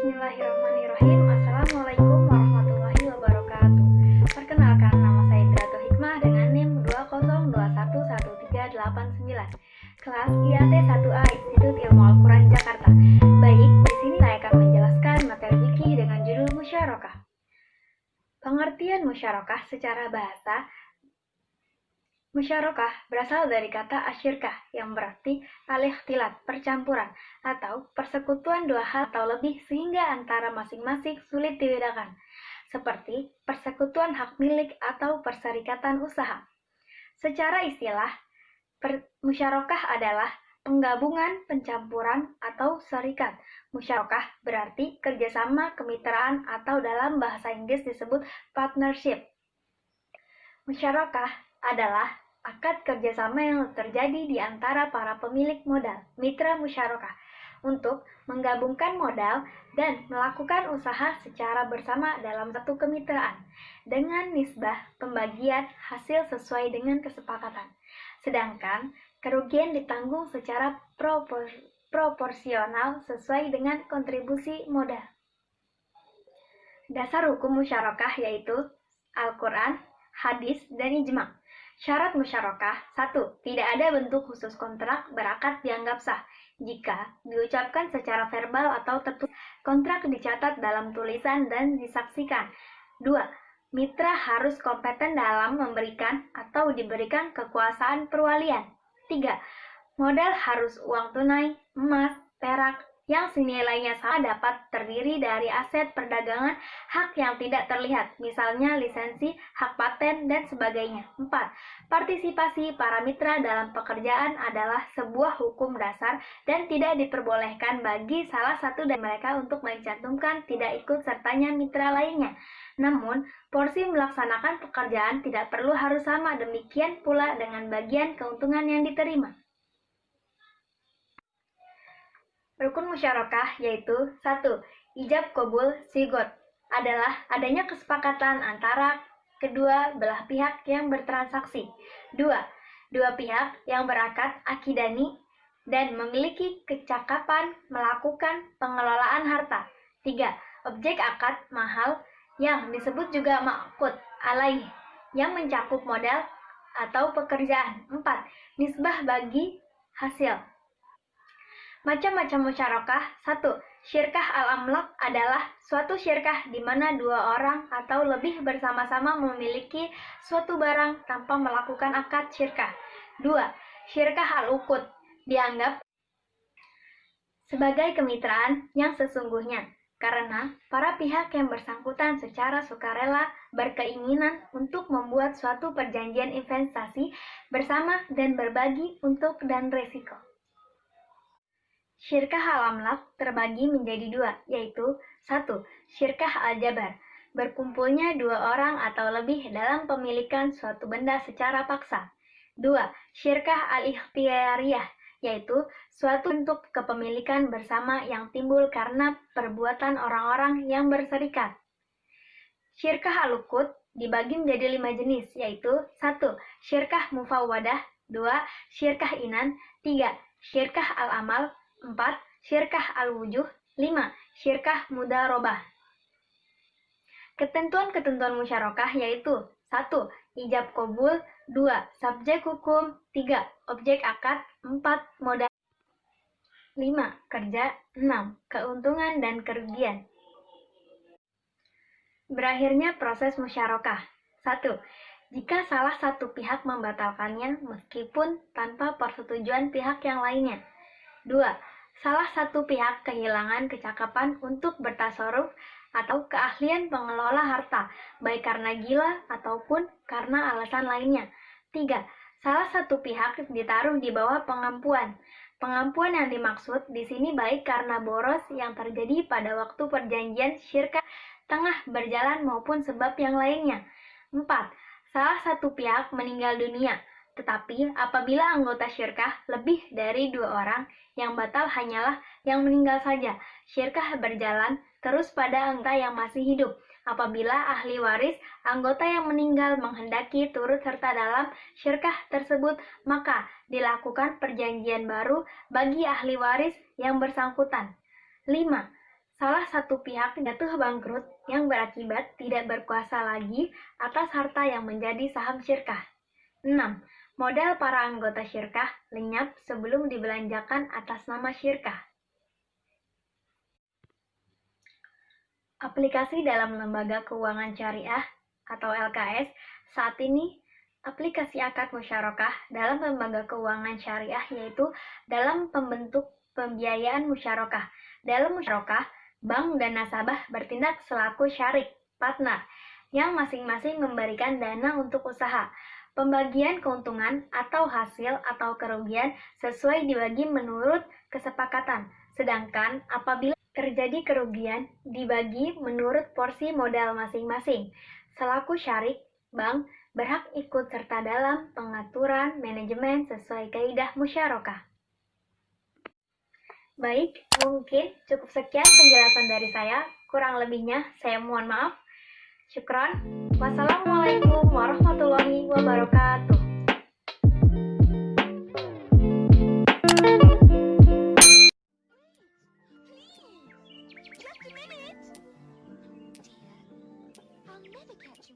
Bismillahirrahmanirrahim. Assalamualaikum warahmatullahi wabarakatuh. Perkenalkan, nama saya Grato Hikmah dengan NIM 202111389. Kelas IAT 1A Institut Ilmu Al-Quran Jakarta. Baik, di sini saya akan menjelaskan materi fikih dengan judul musyarakah. Pengertian musyarakah secara bahasa. Musyarakah berasal dari kata asyirkah yang berarti al-ikhtilat, percampuran, atau persekutuan dua hal atau lebih sehingga antara masing-masing sulit dibedakan, seperti persekutuan hak milik atau perserikatan usaha. Secara istilah, musyarakah adalah penggabungan, pencampuran, atau serikat. Musyarakah berarti kerjasama, kemitraan, atau dalam bahasa Inggris disebut partnership. Musyarakah adalah akad kerjasama yang terjadi di antara para pemilik modal, mitra musyarakah, untuk menggabungkan modal dan melakukan usaha secara bersama dalam satu kemitraan, dengan nisbah pembagian hasil sesuai dengan kesepakatan. Sedangkan kerugian ditanggung secara proporsional sesuai dengan kontribusi modal. Dasar hukum musyarakah yaitu Al-Quran, hadis, dan ijma'. Syarat musyarakah 1. Tidak ada bentuk khusus kontrak berakad dianggap sah. Jika diucapkan secara verbal atau tertulis, kontrak dicatat dalam tulisan dan disaksikan. 2. Mitra harus kompeten dalam memberikan atau diberikan kekuasaan perwalian. 3. Modal harus uang tunai, emas, perak, yang senilainya sama dapat terdiri dari aset perdagangan, hak yang tidak terlihat, misalnya lisensi, hak paten, dan sebagainya. 4. Partisipasi para mitra dalam pekerjaan adalah sebuah hukum dasar dan tidak diperbolehkan bagi salah satu dari mereka untuk mencantumkan tidak ikut sertanya mitra lainnya. Namun, porsi melaksanakan pekerjaan tidak perlu harus sama, demikian pula dengan bagian keuntungan yang diterima. Rukun musyarakah yaitu 1. Ijab qabul sigot adalah adanya kesepakatan antara kedua belah pihak yang bertransaksi. 2. Dua pihak yang berakad akidani dan memiliki kecakapan melakukan pengelolaan harta. 3. Objek akad mahal yang disebut juga ma'qud alaih yang mencakup modal atau pekerjaan. 4. Nisbah bagi hasil. Macam-macam musyarakah. 1. Syirkah al-amlak adalah suatu syirkah di mana dua orang atau lebih bersama-sama memiliki suatu barang tanpa melakukan akad syirkah. 2. Syirkah al-uqud dianggap sebagai kemitraan yang sesungguhnya karena para pihak yang bersangkutan secara sukarela berkeinginan untuk membuat suatu perjanjian investasi bersama dan berbagi untung dan resiko. Syirkah al-amlak terbagi menjadi dua, yaitu 1. Syirkah al-jabar, berkumpulnya dua orang atau lebih dalam pemilikan suatu benda secara paksa. 2. Syirkah al-ikhtiyariyah, yaitu suatu bentuk kepemilikan bersama yang timbul karena perbuatan orang-orang yang berserikat. Syirkah al-uqud dibagi menjadi 5 jenis, yaitu 1. Syirkah mufawwadah, 2. Syirkah inan, 3. Syirkah al-amal, 4. Syirkah al-wujuh, 5. Syirkah mudarobah. Ketentuan-ketentuan musyarakah yaitu 1. Ijab qabul, 2. Subjek hukum, 3. Objek akad, 4. Modal, 5. Kerja, 6. Keuntungan dan kerugian. Berakhirnya proses musyarakah. 1. Jika salah satu pihak membatalkannya meskipun tanpa persetujuan pihak yang lainnya. 2. Salah satu pihak kehilangan kecakapan untuk bertasarruf atau keahlian pengelola harta, baik karena gila ataupun karena alasan lainnya. 3. Salah satu pihak ditaruh di bawah pengampuan. Pengampuan yang dimaksud di sini baik karena boros yang terjadi pada waktu perjanjian syirkah tengah berjalan maupun sebab yang lainnya. 4. Salah satu pihak meninggal dunia. Tetapi apabila anggota syirkah lebih dari 2 orang, yang batal hanyalah yang meninggal saja. Syirkah berjalan terus pada anggota yang masih hidup. Apabila ahli waris anggota yang meninggal menghendaki turut serta dalam syirkah tersebut, maka dilakukan perjanjian baru bagi ahli waris yang bersangkutan. 5. salah satu pihak jatuh bangkrut yang berakibat tidak berkuasa lagi atas harta yang menjadi saham syirkah. 6. Modal para anggota syirkah lenyap sebelum dibelanjakan atas nama syirkah. Aplikasi dalam lembaga keuangan syariah atau LKS saat ini aplikasi akad musyarakah dalam lembaga keuangan syariah yaitu dalam pembentuk pembiayaan musyarakah. Dalam musyarakah, bank dan nasabah bertindak selaku syarik, partner, yang masing-masing memberikan dana untuk usaha. Pembagian keuntungan atau hasil atau kerugian sesuai dibagi menurut kesepakatan. Sedangkan apabila terjadi kerugian, dibagi menurut porsi modal masing-masing. Selaku syarik, bank berhak ikut serta dalam pengaturan manajemen sesuai kaidah musyarakah. Baik, mungkin cukup sekian penjelasan dari saya. Kurang lebihnya, saya mohon maaf. Syukron. Wassalamualaikum warahmatullahi wabarakatuh. Just a minute. Dear, I'll never catch you